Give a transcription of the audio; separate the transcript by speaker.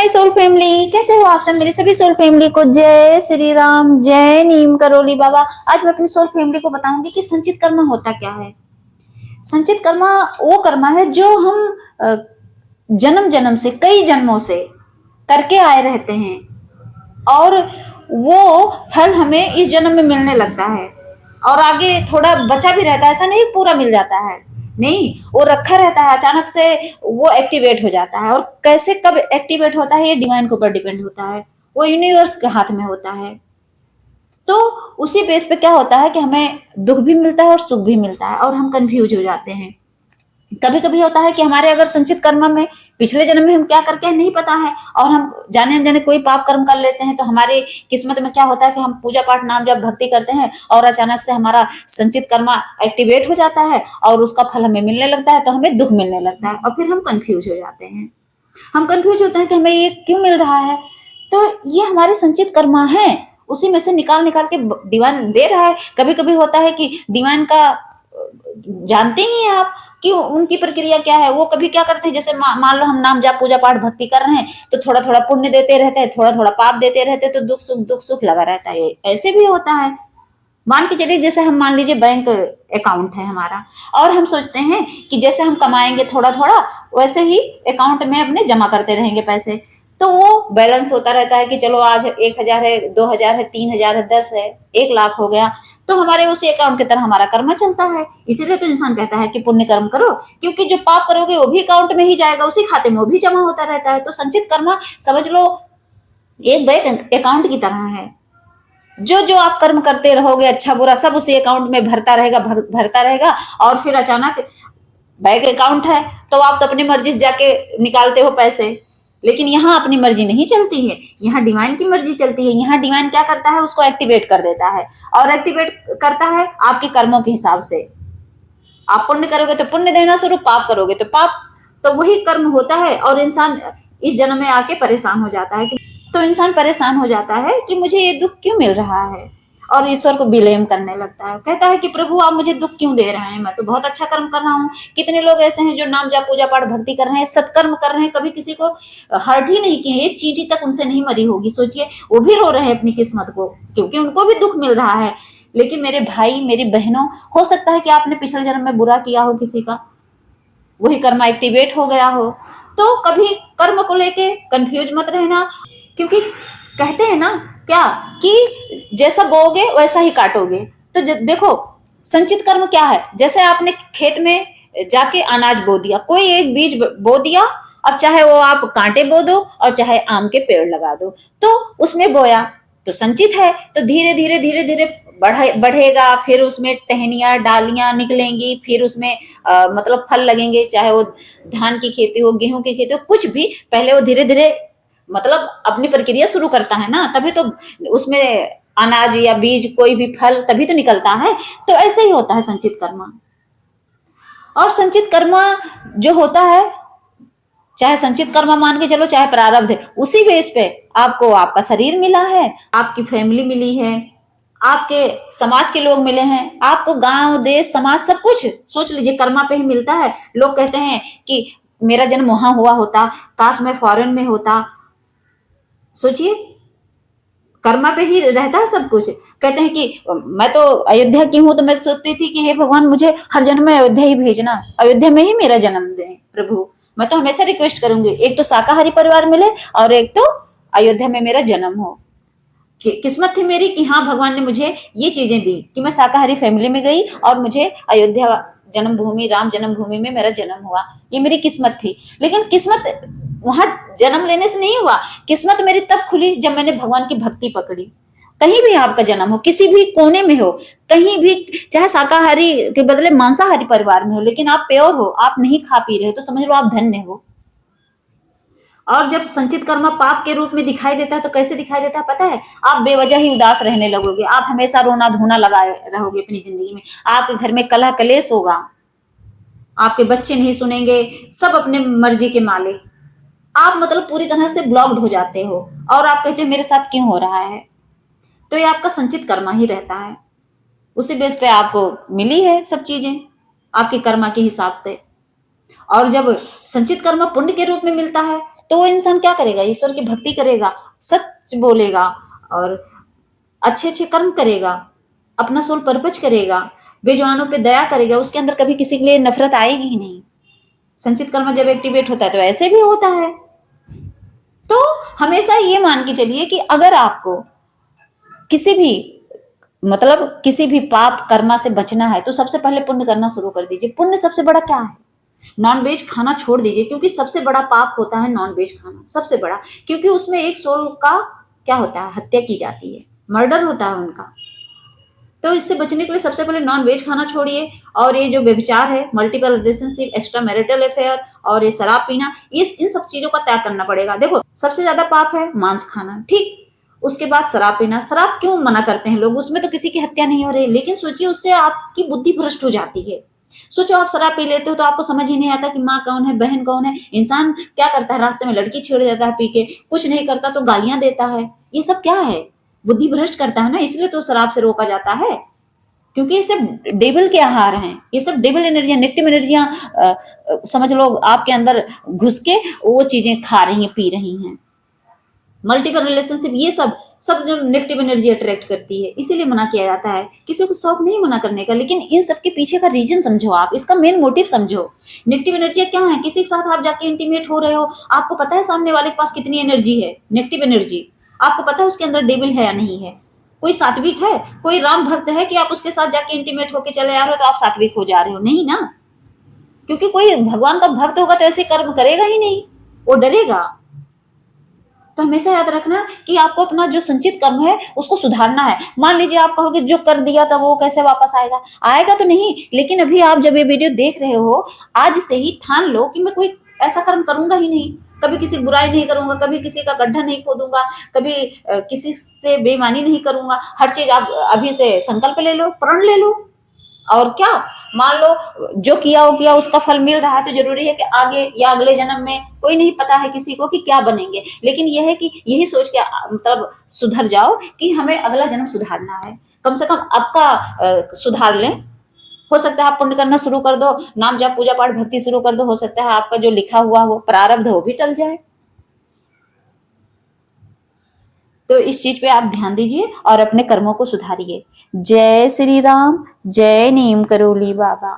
Speaker 1: My soul family, कैसे हो आप सब। मेरी सभी सोल फैमिली को जय श्री राम, जय नीम करोली बाबा। आज मैं अपनी सोल फैमिली को बताऊंगी कि संचित कर्मा होता क्या है। संचित कर्मा वो कर्मा है जो हम जन्म जन्म से, कई जन्मों से करके आए रहते हैं और वो फल हमें इस जन्म में मिलने लगता है और आगे थोड़ा बचा भी रहता है। ऐसा नहीं पूरा मिल जाता है, नहीं, वो रखा रहता है, अचानक से वो एक्टिवेट हो जाता है। और कैसे कब एक्टिवेट होता है ये डिवाइन के ऊपर डिपेंड होता है, वो यूनिवर्स के हाथ में होता है। तो उसी बेस पे क्या होता है कि हमें दुख भी मिलता है और सुख भी मिलता है और हम कंफ्यूज हो जाते हैं। कभी कभी होता है कि हमारे अगर संचित कर्म में पिछले जन्म में हम क्या करके हैं नहीं पता है और हम जाने अनजाने कोई पाप कर्म कर लेते हैं, तो हमारी किस्मत में क्या होता है कि हम पूजा पाठ नाम जब भक्ति करते हैं और अचानक से हमारा संचित कर्म एक्टिवेट हो जाता है और उसका फल हमें मिलने लगता है, तो हमें दुख मिलने लगता है और फिर हम कंफ्यूज हो जाते हैं। हम कंफ्यूज होते हैं कि हमें ये क्यों मिल रहा है। तो ये हमारे संचित कर्मा है, उसी में से निकाल निकाल के डिवाइन दे रहा है। कभी कभी होता है कि डिवाइन का जानते ही हैं आप कि उनकी प्रक्रिया क्या है। वो कभी क्या करते हैं, जैसे मान लो हम नाम जाप पूजा पाठ भक्ति कर रहे हैं तो थोड़ा थोड़ा पुण्य देते रहते हैं, थोड़ा थोड़ा पाप देते रहते हैं, तो दुख सुख लगा रहता है। ऐसे भी होता है। मान के चलिए जैसे हम मान लीजिए बैंक अकाउंट है हमारा और हम सोचते हैं कि जैसे हम कमाएंगे थोड़ा थोड़ा वैसे ही अकाउंट में अपने जमा करते रहेंगे पैसे, तो वो बैलेंस होता रहता है कि चलो आज 1,000 है, 2,000 है, 3,000 है, 10 है, 1,00,000 हो गया। तो हमारे उसी अकाउंट की तरह हमारा कर्म चलता है। इसीलिए तो इंसान कहता है कि पुण्य कर्म करो, क्योंकि जो पाप करोगे वो भी अकाउंट में ही जाएगा, उसी खाते में वो भी जमा होता रहता है। तो संचित कर्म समझ लो एक बैंक अकाउंट की तरह है। जो जो आप कर्म करते रहोगे अच्छा बुरा सब उसी अकाउंट में भरता रहेगा, भरता रहेगा। और फिर अचानक बैंक अकाउंट है तो आप तो अपनी मर्जी से जाके निकालते हो पैसे, लेकिन यहाँ अपनी मर्जी नहीं चलती है, यहाँ डिवाइन की मर्जी चलती है। यहाँ डिवाइन क्या करता है, उसको एक्टिवेट कर देता है और एक्टिवेट करता है आपके कर्मों के हिसाब से। आप पुण्य करोगे तो पुण्य देना शुरू, पाप करोगे तो पाप, तो वही कर्म होता है। और इंसान इस जन्म में आके परेशान हो जाता है कि तो इंसान परेशान हो जाता है कि मुझे ये दुख क्यों मिल रहा है और ईश्वर को ब्लेम करने लगता है। कहता है कि प्रभु आप मुझे दुख क्यों दे रहे हैं, मैं तो बहुत अच्छा कर्म कर रहा हूँ। कितने लोग ऐसे हैं जो नाम जाप पूजा पाठ भक्ति कर रहे हैं, सत्कर्म कर रहे हैं, कभी किसी को हर्ट ही नहीं किए, एक चींटी तक उनसे नहीं मरी होगी। सोचिए, वो भी रो रहे हैं अपनी किस्मत को, क्योंकि उनको भी दुख मिल रहा है। लेकिन मेरे भाई मेरी बहनों, हो सकता है कि आपने पिछले जन्म में बुरा किया हो किसी का, वही कर्म एक्टिवेट हो गया हो। तो कभी कर्म को लेके कंफ्यूज मत रहना, क्योंकि कहते हैं ना क्या कि जैसा बोओगे वैसा ही काटोगे। तो देखो संचित कर्म क्या है, जैसे आपने खेत में जाके अनाज बो दिया, कोई एक बीज बो दिया, अब चाहे वो आप कांटे बो दो और चाहे आम के पेड़ लगा दो, तो उसमें बोया तो संचित है, तो धीरे धीरे धीरे धीरे बढ़ेगा। फिर उसमें टहनियां डालियां निकलेंगी, फिर उसमें मतलब फल लगेंगे, चाहे वो धान की खेती हो, गेहूं की खेती हो, कुछ भी। पहले वो धीरे धीरे मतलब अपनी प्रक्रिया शुरू करता है ना, तभी तो उसमें अनाज या बीज कोई भी फल तभी तो निकलता है। तो ऐसे ही होता है संचित कर्म। और संचित कर्म जो होता है, चाहे संचित कर्म मान के चलो चाहे प्रारब्ध है, उसी बेस पे आपको आपका शरीर मिला है, आपकी फैमिली मिली है, आपके समाज के लोग मिले हैं, आपको गांव देश समाज सब कुछ सोच लीजिए कर्मा पे ही मिलता है। लोग कहते हैं कि मेरा जन्म वहां हुआ होता, काश मैं फॉरेन में होता। सोचिए कर्मा पे ही रहता है सब कुछ। कहते हैं कि मैं तो अयोध्या की हूं, तो मैं सोचती थी कि हे भगवान मुझे हर जन्म में अयोध्या ही भेजना, अयोध्या में ही मेरा जन्म दें प्रभु। मैं तो हमेशा रिक्वेस्ट करूंगी एक तो शाकाहारी परिवार मिले और एक तो अयोध्या में मेरा जन्म हो। किस्मत थी मेरी कि हाँ भगवान ने मुझे ये चीजें दी कि मैं शाकाहारी फैमिली में गई और मुझे अयोध्या जन्मभूमि, राम जन्मभूमि में मेरा जन्म हुआ। ये मेरी किस्मत थी। लेकिन किस्मत वहां जन्म लेने से नहीं हुआ, किस्मत मेरी तब खुली जब मैंने भगवान की भक्ति पकड़ी। कहीं भी आपका जन्म हो, किसी भी कोने में हो, कहीं भी, चाहे शाकाहारी के बदले मांसाहारी परिवार में हो, लेकिन आप प्योर हो, आप नहीं खा पी रहे हो, तो समझ लो आप धन्य हो। और जब संचित कर्म पाप के रूप में दिखाई देता है तो कैसे दिखाई देता है पता है, आप बेवजह ही उदास रहने लगोगे, आप हमेशा रोना धोना लगाए रहोगे अपनी जिंदगी में, आपके घर में कलह कलेश होगा, आपके बच्चे नहीं सुनेंगे, सब अपने मर्जी के मालिक। आप मतलब पूरी तरह से ब्लॉक्ड हो जाते हो और आप कहते हो मेरे साथ क्यों हो रहा है। तो ये आपका संचित कर्मा ही रहता है, उसी बेस पे आपको मिली है सब चीजें आपके कर्मा के हिसाब से। और जब संचित कर्म पुण्य के रूप में मिलता है तो वो इंसान क्या करेगा, ईश्वर की भक्ति करेगा, सच बोलेगा और अच्छे अच्छे कर्म करेगा, अपना सोल परपच करेगा, बेजुबानों पे दया करेगा, उसके अंदर कभी किसी के लिए नफरत आएगी ही नहीं। संचित कर्म जब एक्टिवेट होता है तो ऐसे भी होता है। तो हमेशा ये मान के चलिए कि अगर आपको किसी भी मतलब किसी भी पाप कर्मा से बचना है तो सबसे पहले पुण्य करना शुरू कर दीजिए। पुण्य सबसे बड़ा क्या है, नॉन वेज खाना छोड़ दीजिए, क्योंकि सबसे बड़ा पाप होता है नॉन वेज खाना, सबसे बड़ा, क्योंकि उसमें एक सोल का क्या होता है, हत्या की जाती है, मर्डर होता है उनका। तो इससे बचने के लिए सबसे पहले नॉन वेज खाना छोड़िए। और ये जो व्यभिचार है, multiple relationship, extra marital affair और ये शराब पीना, ये इन सब चीजों का त्याग करना पड़ेगा। देखो सबसे ज्यादा पाप है मांस खाना, ठीक, उसके बाद शराब पीना। शराब क्यों मना करते हैं लोग, उसमें तो किसी की हत्या नहीं हो रही, लेकिन सोचिए उससे आपकी बुद्धि भ्रष्ट हो जाती है। सोचो आप शराब पी लेते हो तो आपको समझ ही नहीं आता कि माँ कौन है, बहन कौन है। इंसान क्या करता है, रास्ते में लड़की छेड़ देता है पी के, कुछ नहीं करता तो गालियां देता है। ये सब क्या है, बुद्धि भ्रष्ट करता है ना, इसलिए तो शराब से रोका जाता है, क्योंकि ये सब डेविल के आहार हैं, ये सब डेविल एनर्जियां, नेगेटिव एनर्जियां समझ लो आपके अंदर घुस के वो चीजें खा रही हैं, पी रही हैं। मल्टीपल रिलेशनशिप, ये सब सब जो नेगेटिव एनर्जी अट्रैक्ट करती है, इसीलिए मना किया जाता है। किसी को शौक नहीं मना करने का, लेकिन इन सब के पीछे का रीजन समझो, आप इसका मेन मोटिव समझो। नेगेटिव एनर्जी क्या है, किसी के साथ आप जाके इंटीमेट हो रहे हो, आपको पता है सामने वाले के पास कितनी एनर्जी है, नेगेटिव एनर्जी, आपको पता है उसके अंदर डेविल है या नहीं है। कोई सात्विक है, कोई राम भक्त है कि आप उसके साथ जाके इंटीमेट होके चले आ रहे हो तो आप सात्विक हो जा रहे हो, नहीं ना। क्योंकि कोई भगवान का भक्त होगा तो ऐसे कर्म करेगा ही नहीं, वो डरेगा। तो हमेशा याद रखना कि आपको अपना जो संचित कर्म है उसको सुधारना है। मान लीजिए आप कहोगे जो कर दिया था वो कैसे वापस आएगा, आएगा तो नहीं, लेकिन अभी आप जब ये वीडियो देख रहे हो, आज से ही ठान लो कि मैं कोई ऐसा कर्म करूंगा ही नहीं, कभी किसी की बुराई नहीं करूंगा, कभी किसी का गड्ढा नहीं खोदूंगा, कभी किसी से बेईमानी नहीं करूंगा। हर चीज आप अभी से संकल्प ले लो, प्रण ले लो। और क्या, मान लो जो किया वो किया, उसका फल मिल रहा है तो जरूरी है कि आगे या अगले जन्म में, कोई नहीं पता है किसी को कि क्या बनेंगे, लेकिन यह है कि यही सोच के मतलब सुधर जाओ कि हमें अगला जन्म सुधारना है। कम से कम आपका सुधार लें। हो सकता है आप पुण्य करना शुरू कर दो, नाम जप पूजा पाठ भक्ति शुरू कर दो, हो सकता है आपका जो लिखा हुआ वो प्रारब्ध हो भी टल जाए। तो इस चीज पे आप ध्यान दीजिए और अपने कर्मों को सुधारिए। जय श्री राम, जय नीम करोली बाबा।